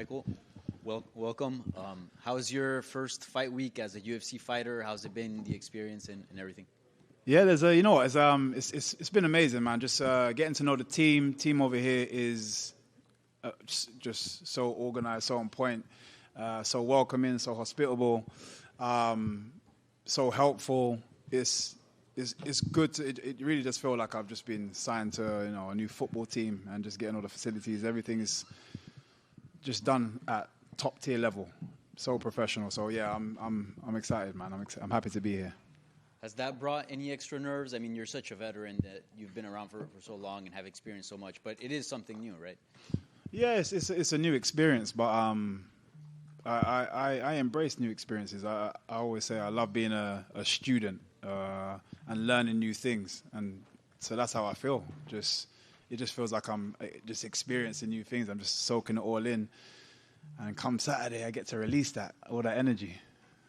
Michael, welcome. How's your first fight week as a UFC fighter? How's it been, the experience and everything? Yeah, it's been amazing, man. Just getting to know the team. Team over here is just so organized, so on point, so welcoming, so hospitable, so helpful. It's good. It really does feel like I've just been signed to a new football team and just getting all the facilities. Everything is just done at top tier level, so professional. So yeah, I'm excited, man. I'm happy to be here. Has that brought any extra nerves? I mean, you're such a veteran that you've been around for so long and have experienced so much, but it is something new, right? Yeah, it's a new experience, but I embrace new experiences. I always say I love being a student and learning new things, and so that's how I feel. It just feels like I'm just experiencing new things. I'm just soaking it all in, and come Saturday, I get to release all that energy.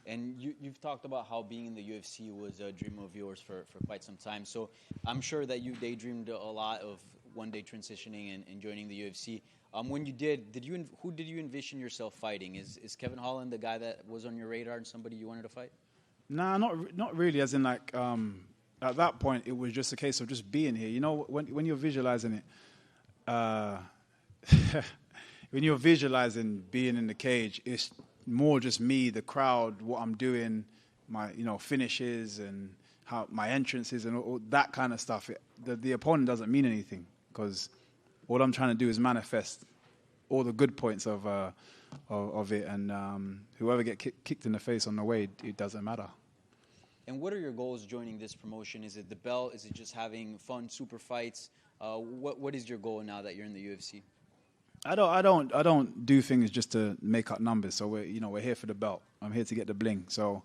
And you've talked about how being in the UFC was a dream of yours for quite some time. So I'm sure that you daydreamed a lot of one day transitioning and joining the UFC. When you who did you envision yourself fighting? Is Kevin Holland the guy that was on your radar and somebody you wanted to fight? Nah, not really. As in, like, at that point, it was just a case of just being here. You know, when you're visualizing it, when you're visualizing being in the cage, it's more just me, the crowd, what I'm doing, my finishes and how my entrances and all that kind of stuff. The opponent doesn't mean anything because all I'm trying to do is manifest all the good points of it, and whoever get kicked in the face on the way, it doesn't matter. And what are your goals joining this promotion? Is it the belt? Is it just having fun, super fights? What is your goal now that you're in the UFC? I don't do things just to make up numbers. So we're here for the belt. I'm here to get the bling. So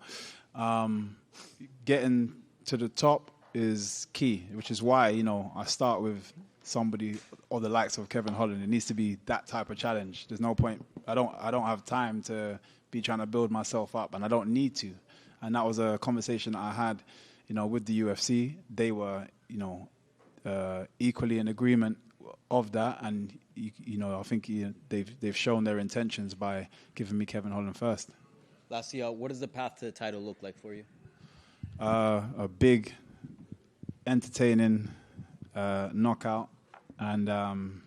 getting to the top is key, which is why I start with somebody or the likes of Kevin Holland. It needs to be that type of challenge. There's no point. I don't have time to be trying to build myself up, and I don't need to. And that was a conversation that I had, with the UFC. They were, equally in agreement of that, and I think they've shown their intentions by giving me Kevin Holland first. Lastly, what does the path to the title look like for you? A big, entertaining knockout, and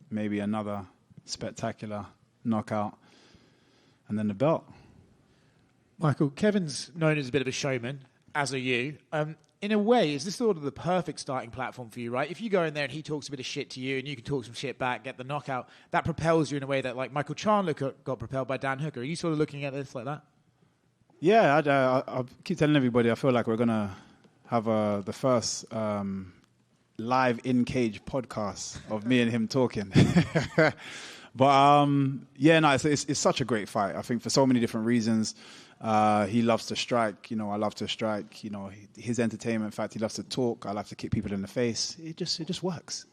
maybe another spectacular knockout, and then the belt. Michael, Kevin's known as a bit of a showman, as are you. In a way, is this sort of the perfect starting platform for you, right? If you go in there and he talks a bit of shit to you and you can talk some shit back, get the knockout, that propels you in a way that, like, Michael Chandler got propelled by Dan Hooker. Are you sort of looking at this like that? Yeah, I keep telling everybody I feel like we're going to have the first live in-cage podcast of me and him talking. But, it's such a great fight, I think, for so many different reasons. He loves to strike, I love to strike, his entertainment fact, he loves to talk, I love to kick people in the face. It just works.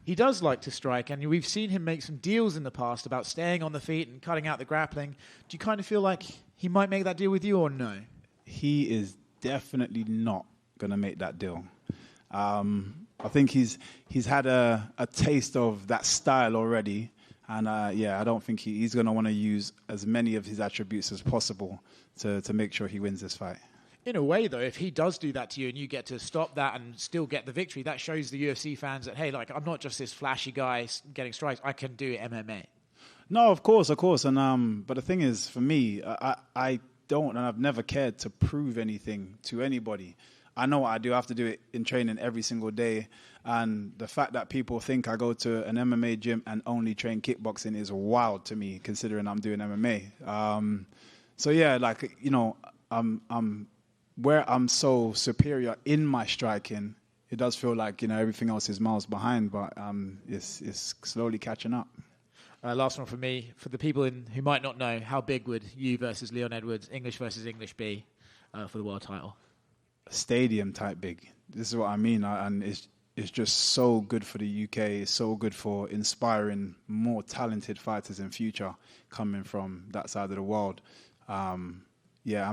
He does like to strike, and we've seen him make some deals in the past about staying on the feet and cutting out the grappling. Do you kind of feel like he might make that deal with you or no? He is definitely not going to make that deal. I think he's had a taste of that style already. And, I don't think he's going to want to use as many of his attributes as possible to make sure he wins this fight. In a way, though, if he does do that to you and you get to stop that and still get the victory, that shows the UFC fans that, hey, like, I'm not just this flashy guy getting strikes. I can do MMA. No, of course. And but the thing is, for me, I don't, and I've never cared to prove anything to anybody. I know what I do. I have to do it in training every single day. And the fact that people think I go to an MMA gym and only train kickboxing is wild to me, considering I'm doing MMA. I'm where I'm so superior in my striking. It does feel like everything else is miles behind, but it's slowly catching up. Last one from me. For the people who might not know, how big would you versus Leon Edwards, English versus English, be for the world title? Stadium type big. This is what I mean, and it's just so good for the UK. It's so good for inspiring more talented fighters in future coming from that side of the world. I'm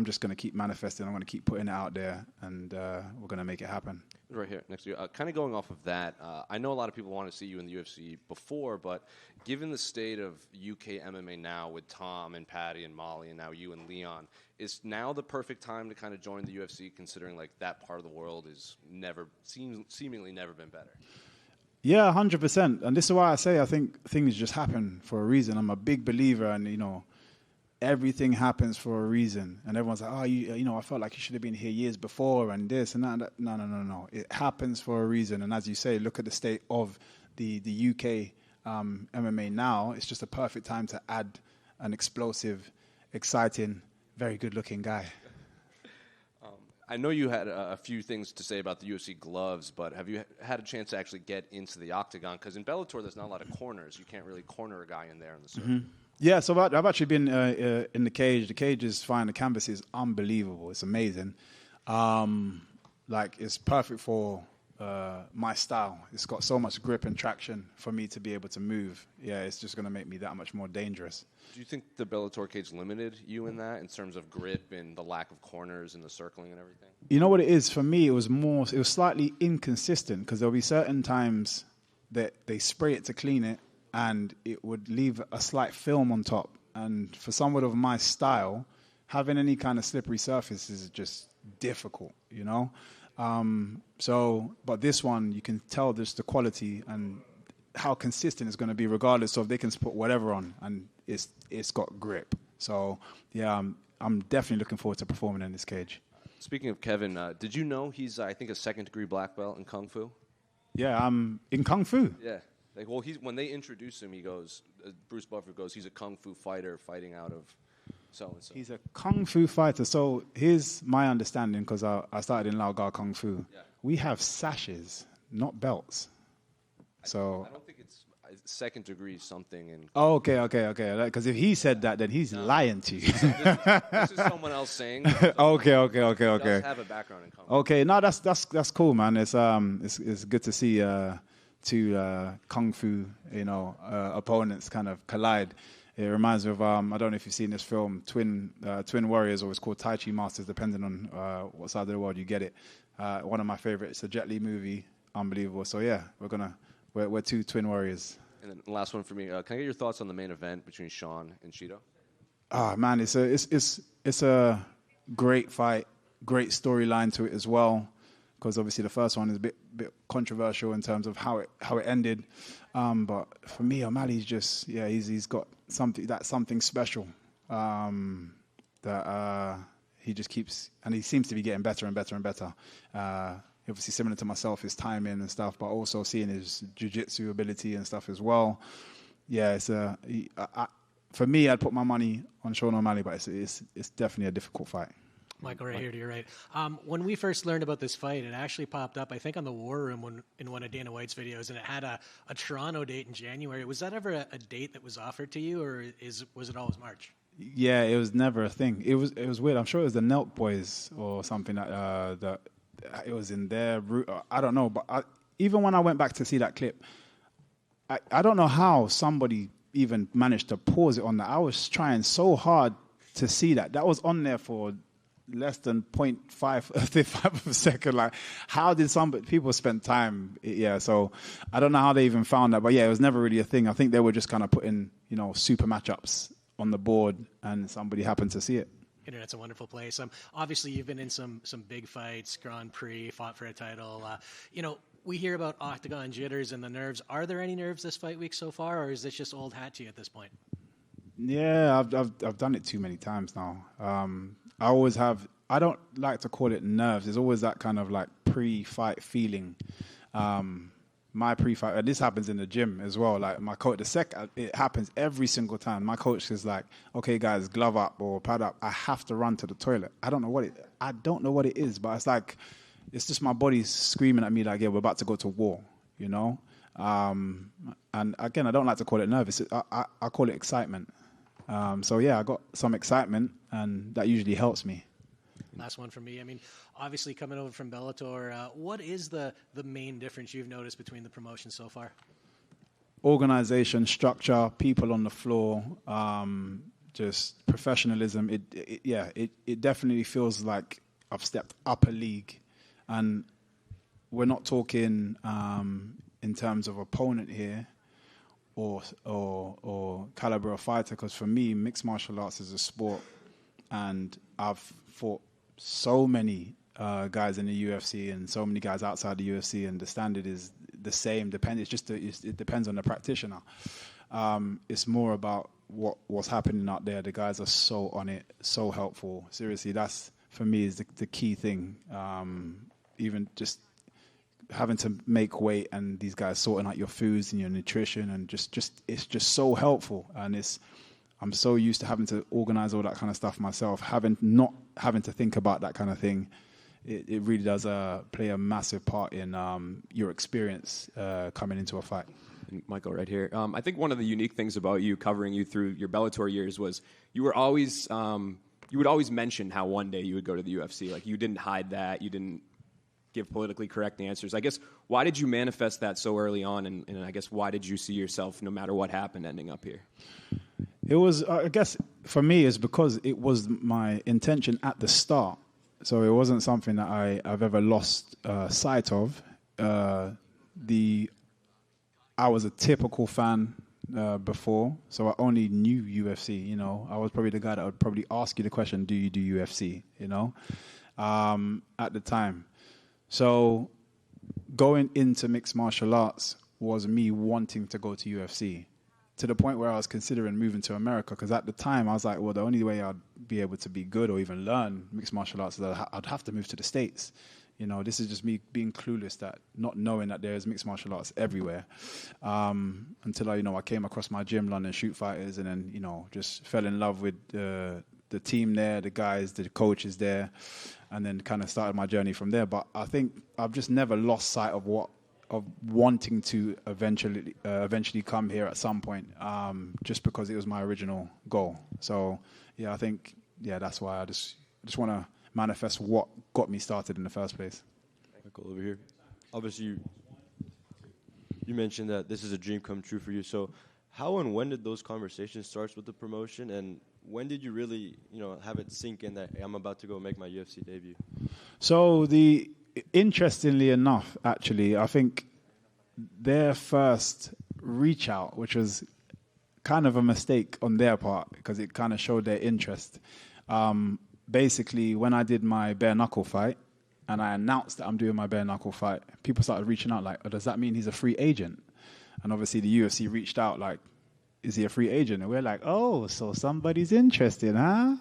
just going to keep manifesting. I'm going to keep putting it out there, and we're going to make it happen. Right here, next to you. Kind of going off of that, I know a lot of people want to see you in the UFC before, but given the state of UK MMA now with Tom and Patty and Molly and now you and Leon, is now the perfect time to kind of join the UFC, considering like that part of the world is seemingly never been better? Yeah, 100%. And this is why I say I think things just happen for a reason. I'm a big believer, and everything happens for a reason. And everyone's like, I felt like you should have been here years before and this and that. No. It happens for a reason. And as you say, look at the state of the UK MMA now. It's just a perfect time to add an explosive, exciting, very good-looking guy. I know you had a few things to say about the UFC gloves, but have you had a chance to actually get into the octagon? Because in Bellator, there's not a lot of corners. You can't really corner a guy in there in the circle. Mm-hmm. Yeah, so I've actually been in the cage. The cage is fine. The canvas is unbelievable. It's amazing. It's perfect for my style. It's got so much grip and traction for me to be able to move. Yeah, it's just going to make me that much more dangerous. Do you think the Bellator cage limited you in that, in terms of grip and the lack of corners and the circling and everything? You know what it is? For me, it was slightly inconsistent, because there'll be certain times that they spray it to clean it, and it would leave a slight film on top. And for someone of my style, having any kind of slippery surface is just difficult, But this one, you can tell just the quality and how consistent it's going to be, regardless of they can put whatever on, and it's got grip. So, yeah, I'm definitely looking forward to performing in this cage. Speaking of Kevin, did you know he's, I think, a second-degree black belt in Kung Fu? Yeah, in Kung Fu. Yeah. When they introduce him, he goes, Bruce Buffer goes, he's a Kung Fu fighter fighting out of so-and-so. He's a Kung Fu fighter. So here's my understanding, because I started in Lao Gar Kung Fu. Yeah. We have sashes, not belts. I don't think it's second degree something. Okay. Because if he said that, then he's lying to you. This is someone else saying. Okay. He does have a background in Kung Fu. Okay, no, that's cool, man. It's good to see two Kung Fu, opponents kind of collide. It reminds me of I don't know if you've seen this film, Twin Warriors, or it's called Tai Chi Masters, depending on what side of the world you get it. One of my favorites. It's a Jet Li movie, unbelievable. So yeah, we're two Twin Warriors. And then the last one for me. Can I get your thoughts on the main event between Sean and Cheeto? Man, it's a great fight, great storyline to it as well. Because obviously the first one is a bit controversial in terms of how it ended, but for me, O'Malley's just he's got something special that he just keeps, and he seems to be getting better and better and better. Obviously similar to myself, his timing and stuff, but also seeing his jiu-jitsu ability and stuff as well. Yeah, for me, I'd put my money on Sean O'Malley, but it's definitely a difficult fight. Michael, right here to your right. When we first learned about this fight, it actually popped up, I think, on the War Room in one of Dana White's videos, and it had a Toronto date in January. Was that ever a date that was offered to you, or was it always March? Yeah, it was never a thing. It was weird. I'm sure it was the Nelk Boys or something that it was in their route. I don't know, but even when I went back to see that clip, I don't know how somebody even managed to pause it on that. I was trying so hard to see that. That was on there for less than 0.5 of a second. Like, how did people spend time? Yeah, so I don't know how they even found that. But yeah, it was never really a thing. I think they were just kind of putting, super matchups on the board, and somebody happened to see it. Internet's a wonderful place. Obviously, you've been in some big fights, Grand Prix, fought for a title. We hear about octagon jitters and the nerves. Are there any nerves this fight week so far, or is this just old hat to you at this point? Yeah, I've done it too many times now. I always have. I don't like to call it nerves. There's always that kind of like pre-fight feeling. My pre-fight, and this happens in the gym as well. Like my coach, it happens every single time. My coach is like, "Okay, guys, glove up or pad up." I have to run to the toilet. I don't know what it is, but it's like, it's just my body screaming at me like, "Yeah, we're about to go to war," And again, I don't like to call it nervous. I call it excitement. So yeah, I got some excitement, and that usually helps me. Last one from me. I mean, obviously coming over from Bellator, what is the main difference you've noticed between the promotions so far? Organization, structure, people on the floor, just professionalism. It definitely feels like I've stepped up a league, and we're not talking in terms of opponent here or caliber of fighter, because for me, mixed martial arts is a sport, and I've fought so many guys in the UFC and so many guys outside the UFC, and the standard is the same. It depends on the practitioner. It's more about what's happening out there. The guys are so on it, so helpful. Seriously, that's for me is the key thing. Even just having to make weight and these guys sorting out your foods and your nutrition, and just it's just so helpful. And I'm so used to having to organize all that kind of stuff myself. Not having to think about that kind of thing, it really does play a massive part in your experience coming into a fight. Michael, right here. I think one of the unique things about you, covering you through your Bellator years, was you were always you would always mention how one day you would go to the UFC. Like, you didn't hide that. You didn't give politically correct answers. I guess, why did you manifest that so early on? And I guess, why did you see yourself, no matter what happened, ending up here? It was, I guess, for me, is because it was my intention at the start. So it wasn't something that I've ever lost sight of. I was a typical fan before, so I only knew UFC. You know, I was probably the guy that would probably ask you the question, "Do you do UFC?" You know, at the time. So going into mixed martial arts was me wanting to go to UFC, to the point where I was considering moving to America, because at the time I was like, well, the only way I'd be able to be good or even learn mixed martial arts is that I'd have to move to the States. You know, this is just me being clueless, that not knowing that there's mixed martial arts everywhere. Until I came across my gym, London Shoot Fighters, and then, just fell in love with the team there, the guys, the coaches there, and then kind of started my journey from there. But I think I've just never lost sight of wanting to eventually come here at some point, just because it was my original goal. So yeah, I think that's why I just want to manifest what got me started in the first place. Michael, over here. Obviously, you mentioned that this is a dream come true for you. So how and when did those conversations start with the promotion, and when did you really, have it sink in that, hey, I'm about to go make my UFC debut? So interestingly enough, actually, I think their first reach out, which was kind of a mistake on their part, because it kind of showed their interest. Basically, when I did my bare knuckle fight and I announced that I'm doing my bare knuckle fight, people started reaching out like, oh, does that mean he's a free agent? And obviously the UFC reached out like, is he a free agent? And we're like, oh, so somebody's interested, huh?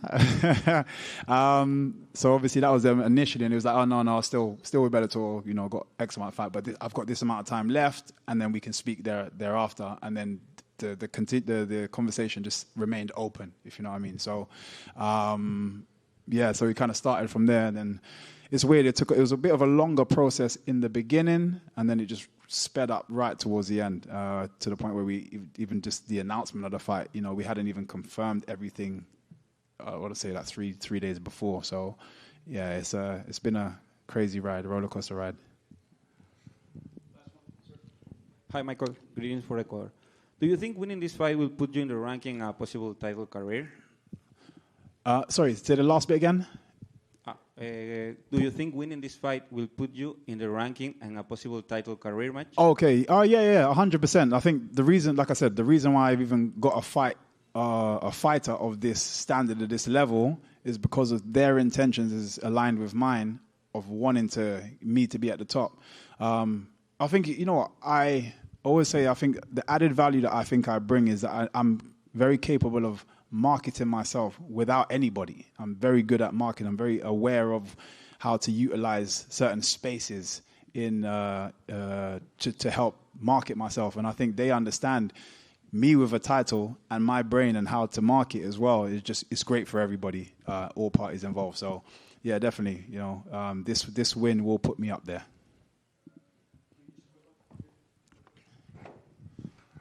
So obviously that was them initially, and it was like, oh, no, still with Bellator, got X amount of fight, but I've got this amount of time left, and then we can speak thereafter. And then the conversation just remained open, if you know what I mean. So, so we kind of started from there, and then it's weird. It was a bit of a longer process in the beginning, and then it just sped up right towards the end, to the point where we even just the announcement of the fight, we hadn't even confirmed everything. I want to say that three days before. So yeah, it's been a crazy ride, a roller coaster ride. Hi, Michael. Greetings for Ecuador. Do you think winning this fight will put you in the ranking a possible title career? Sorry, say the last bit again. Do you think winning this fight will put you in the ranking and a possible title career match? Okay. Oh, yeah, 100%. I think the reason, like I said, the reason why I've even got a fighter of this standard, at this level, is because of their intentions is aligned with mine of wanting me to be at the top. I think, what I always say, I think the added value that I think I bring is that I'm very capable of marketing myself without anybody. I'm very good at marketing. I'm very aware of how to utilize certain spaces to help market myself. And I think they understand me with a title and my brain and how to market as well. It's great for everybody, all parties involved. So yeah, definitely, this win will put me up there.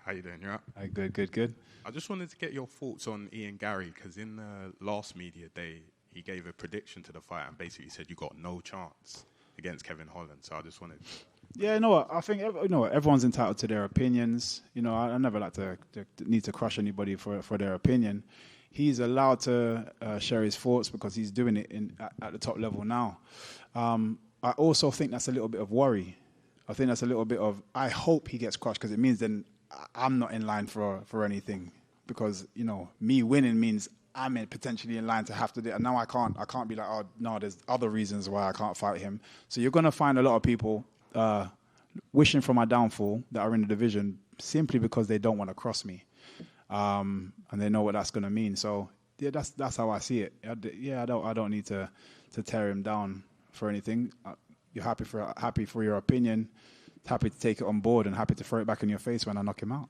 How you doing? You all right? Good. I just wanted to get your thoughts on Ian Gary, because in the last media day, he gave a prediction to the fight and basically said you got no chance against Kevin Holland. So I just wanted to... Yeah, I think everyone's entitled to their opinions. I never like to need to crush anybody for their opinion. He's allowed to share his thoughts because he's doing it at the top level now. I also think that's a little bit of worry. I think that's a little bit of, I hope he gets crushed, because it means then I'm not in line for anything. Because, you know, me winning means I'm potentially in line to have to do it. And now I can't be like, oh, no, there's other reasons why I can't fight him. So you're going to find a lot of people wishing for my downfall that are in the division simply because they don't want to cross me. And they know what that's going to mean. So, yeah, that's how I see it. I don't need to tear him down for anything. You're happy for your opinion, happy to take it on board, and happy to throw it back in your face when I knock him out.